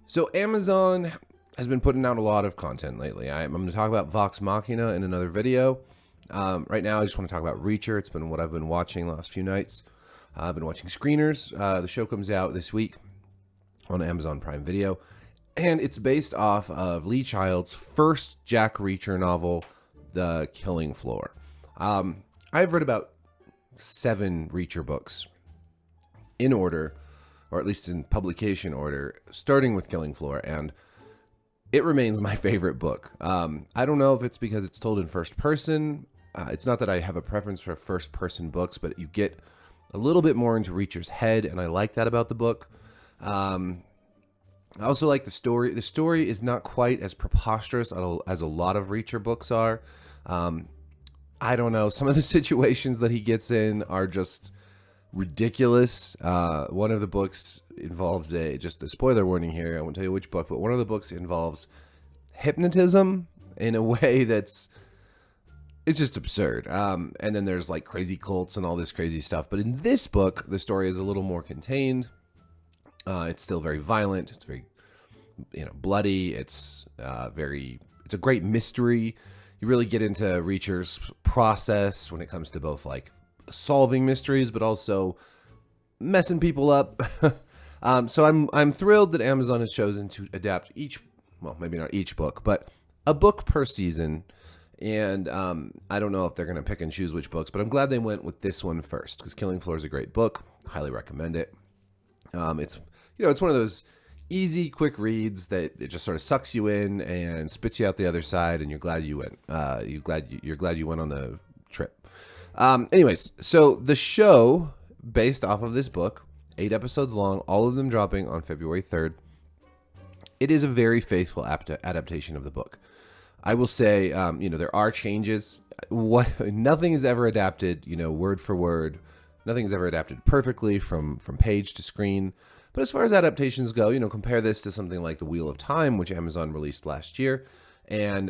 So Amazon has been putting out a lot of content lately. I'm going to talk about Vox Machina in another video. Right now, I just want to talk about Reacher. It's been what I've been watching the last few nights. I've been watching Screeners. The show comes out this week on Amazon Prime Video, and it's based off of Lee Child's first Jack Reacher novel, The Killing Floor. I've read about 7 Reacher books in order, or at least in publication order, starting with Killing Floor, and it remains my favorite book. I don't know if it's because it's told in first person. It's not that I have a preference for first person books, but you get a little bit more into Reacher's head, and I like that about the book. I also like the story. The story is not quite as preposterous as a lot of Reacher books are. I don't know. Some of the situations that he gets in are just ridiculous. One of the books involves just a spoiler warning here. I won't tell you which book, but one of the books involves hypnotism in a way it's just absurd. And then there's like crazy cults and all this crazy stuff. But in this book, the story is a little more contained. It's still very violent. It's very, bloody. It's a great mystery. You really get into Reacher's process when it comes to both like solving mysteries, but also messing people up. So I'm thrilled that Amazon has chosen to adapt maybe not each book, but a book per season. And I don't know if they're going to pick and choose which books, but I'm glad they went with this one first because Killing Floor is a great book. Highly recommend it. It's one of those easy, quick reads that it just sort of sucks you in and spits you out the other side, and you're glad you went. You're glad you went on the trip. Anyways, so the show based off of this book, 8 episodes long, all of them dropping on February 3rd. It is a very faithful adaptation of the book. I will say, there are changes. Nothing is ever adapted, word for word. Nothing is ever adapted perfectly from page to screen. But as far as adaptations go, compare this to something like The Wheel of Time, which Amazon released last year. And,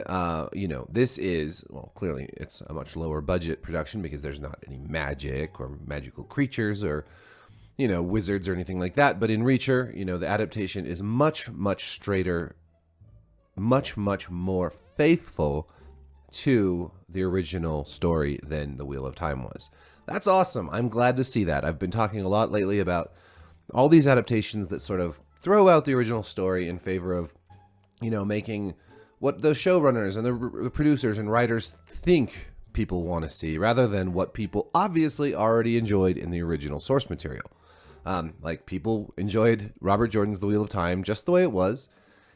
this is, clearly it's a much lower budget production because there's not any magic or magical creatures or, wizards or anything like that. But in Reacher, the adaptation is much, much straighter, much, much more faithful to the original story than The Wheel of Time was. That's awesome. I'm glad to see that. I've been talking a lot lately about all these adaptations that sort of throw out the original story in favor of, making what the showrunners and the producers and writers think people want to see rather than what people obviously already enjoyed in the original source material. Like people enjoyed Robert Jordan's The Wheel of Time just the way it was.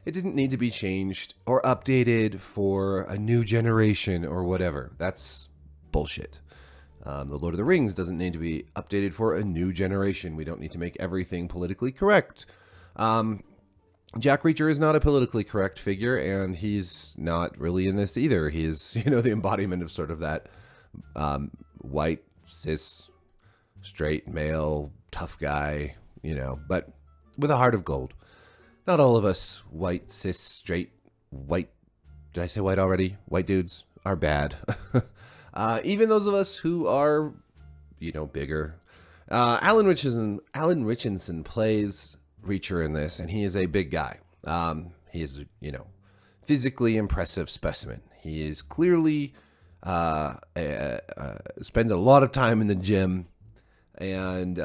It didn't need to be changed or updated for a new generation or whatever. That's bullshit. The Lord of the Rings doesn't need to be updated for a new generation. We don't need to make everything politically correct. Jack Reacher is not a politically correct figure, and he's not really in this either. He is, the embodiment of sort of that white, cis, straight, male, tough guy, but with a heart of gold. Not all of us white, cis, straight, white, did I say white already? White dudes are bad. Even those of us who are, bigger. Alan Ritchson plays Reacher in this, and he is a big guy. He is, physically impressive specimen. He is clearly spends a lot of time in the gym, and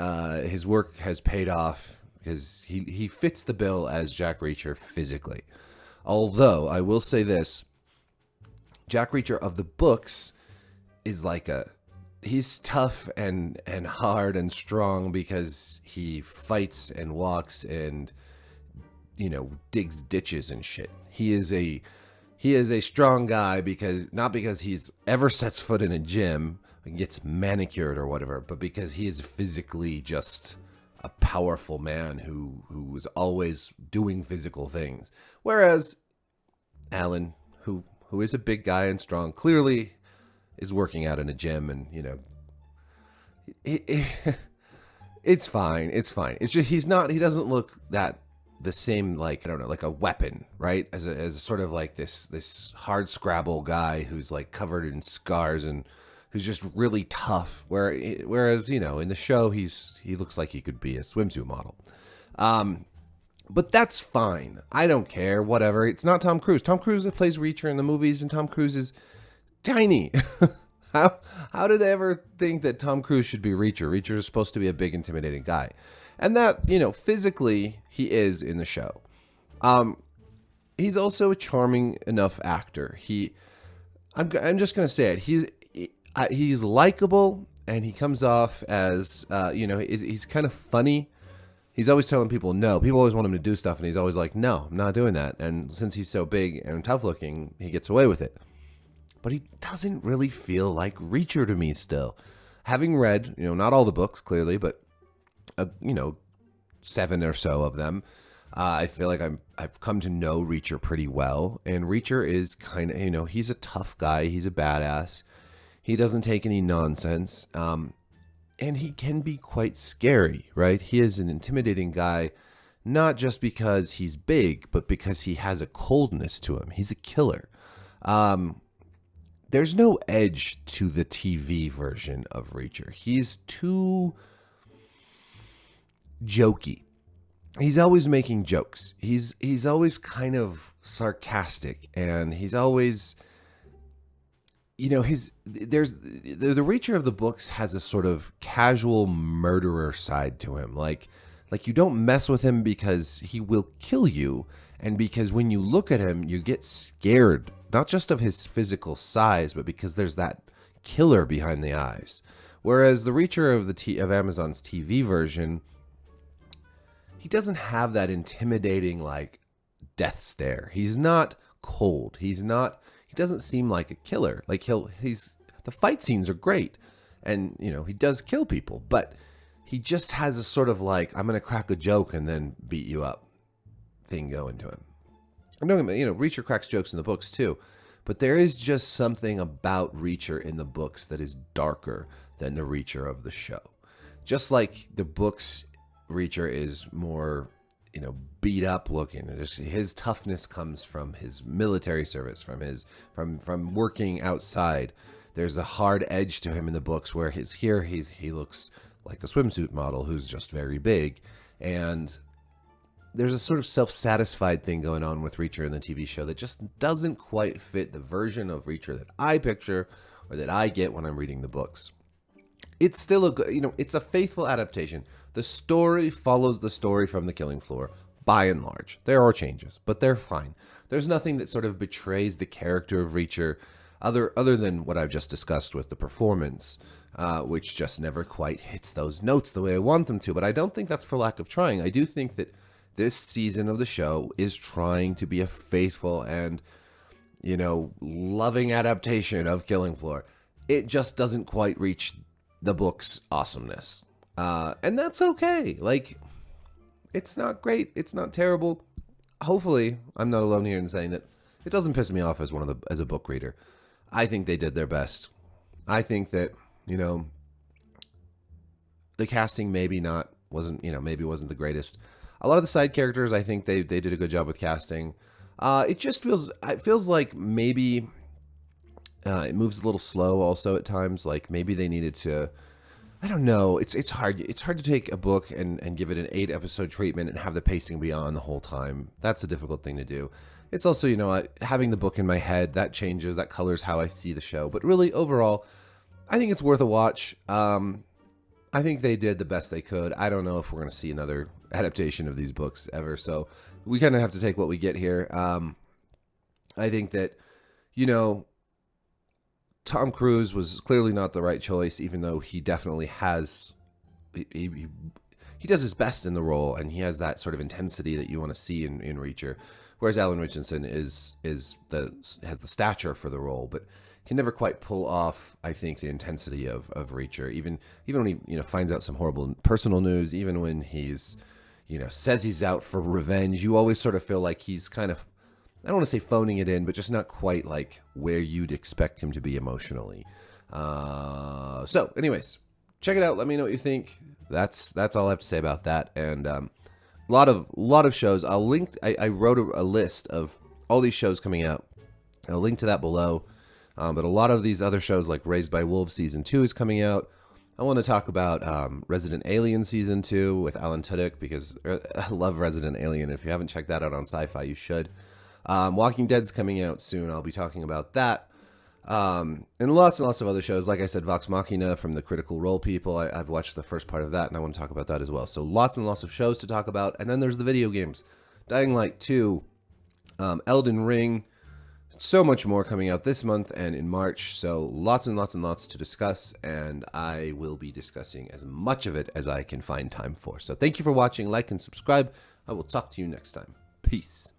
his work has paid off because he fits the bill as Jack Reacher physically. Although I will say this, Jack Reacher of the books is he's tough and hard and strong because he fights and walks and, digs ditches and shit. He is a strong guy not because he's ever sets foot in a gym and gets manicured or whatever, but because he is physically just a powerful man who is always doing physical things. Whereas Alan, who is a big guy and strong, clearly is working out in a gym, and it's fine. It's fine. It's just he doesn't look the same, like a weapon, right? As a sort of like this hard scrabble guy who's like covered in scars and who's just really tough. Whereas in the show he looks like he could be a swimsuit model. But that's fine. I don't care. Whatever. It's not Tom Cruise. Tom Cruise plays Reacher in the movies, and Tom Cruise is tiny. How did they ever think that Tom Cruise should be Reacher? Reacher is supposed to be a big, intimidating guy. And that, physically, he is in the show. He's also a charming enough actor. I'm just going to say it. He's likable, and he comes off as, he's kind of funny. He's always telling people no. People always want him to do stuff, and he's always like, no, I'm not doing that. And since he's so big and tough looking, he gets away with it. But he doesn't really feel like Reacher to me still. Having read, not all the books, clearly, but, 7 or so of them, I feel like I've come to know Reacher pretty well. And Reacher is kind of, he's a tough guy. He's a badass. He doesn't take any nonsense. And he can be quite scary, right? He is an intimidating guy, not just because he's big, but because he has a coldness to him. He's a killer. There's no edge to the TV version of Reacher. He's too jokey. He's always making jokes. He's always kind of sarcastic, and he's always, the Reacher of the books has a sort of casual murderer side to him. Like you don't mess with him because he will kill you, and because when you look at him, you get scared. Not just of his physical size, but because there's that killer behind the eyes. Whereas the Reacher of Amazon's TV version, he doesn't have that intimidating like death stare. He's not cold. He doesn't seem like a killer. Like the fight scenes are great, and he does kill people, but he just has a sort of like, I'm gonna crack a joke and then beat you up thing going to him. Reacher cracks jokes in the books too, but there is just something about Reacher in the books that is darker than the Reacher of the show. Just like the books, Reacher is more, beat up looking. His toughness comes from his military service, from working outside. There's a hard edge to him in the books where he looks like a swimsuit model who's just very big, and there's a sort of self-satisfied thing going on with Reacher in the TV show that just doesn't quite fit the version of Reacher that I picture or that I get when I'm reading the books. It's still it's a faithful adaptation. The story follows the story from The Killing Floor, by and large. There are changes, but they're fine. There's nothing that sort of betrays the character of Reacher other than what I've just discussed with the performance, which just never quite hits those notes the way I want them to. But I don't think that's for lack of trying. I do think that this season of the show is trying to be a faithful and, loving adaptation of Killing Floor. It just doesn't quite reach the book's awesomeness. And that's okay. Like, it's not great. It's not terrible. Hopefully, I'm not alone here in saying that it doesn't piss me off as as a book reader. I think they did their best. I think that, the casting maybe wasn't the greatest. A lot of the side characters, I think they did a good job with casting. It feels like maybe it moves a little slow also at times. Like maybe they needed to, I don't know. It's hard. It's hard to take a book and give it an 8-episode treatment and have the pacing be on the whole time. That's a difficult thing to do. It's also, having the book in my head, that colors how I see the show. But really, overall, I think it's worth a watch. I think they did the best they could. I don't know if we're going to see another adaptation of these books ever, so we kind of have to take what we get here. I think that, Tom Cruise was clearly not the right choice, even though he definitely has, he does his best in the role, and he has that sort of intensity that you want to see in Reacher, whereas Alan Ritchson has the stature for the role, but can never quite pull off, I think, the intensity of Reacher. Even when he finds out some horrible personal news, even when he's says he's out for revenge, you always sort of feel like he's kind of, I don't want to say phoning it in, but just not quite like where you'd expect him to be emotionally. So, anyways, check it out. Let me know what you think. That's all I have to say about that. And a lot of shows. I'll link. I wrote a list of all these shows coming out. I'll link to that below. But a lot of these other shows, like Raised by Wolves Season 2 is coming out. I want to talk about Resident Alien Season 2 with Alan Tudyk because I love Resident Alien. If you haven't checked that out on Sci-Fi, you should. Walking Dead's coming out soon. I'll be talking about that. And lots of other shows. Like I said, Vox Machina from the Critical Role people. I've watched the first part of that, and I want to talk about that as well. So lots and lots of shows to talk about. And then there's the video games. Dying Light 2, Elden Ring, so much more coming out this month and in March. So lots and lots to discuss, and I will be discussing as much of it as I can find time for. So thank you for watching. Like and subscribe. I will talk to you next time. Peace.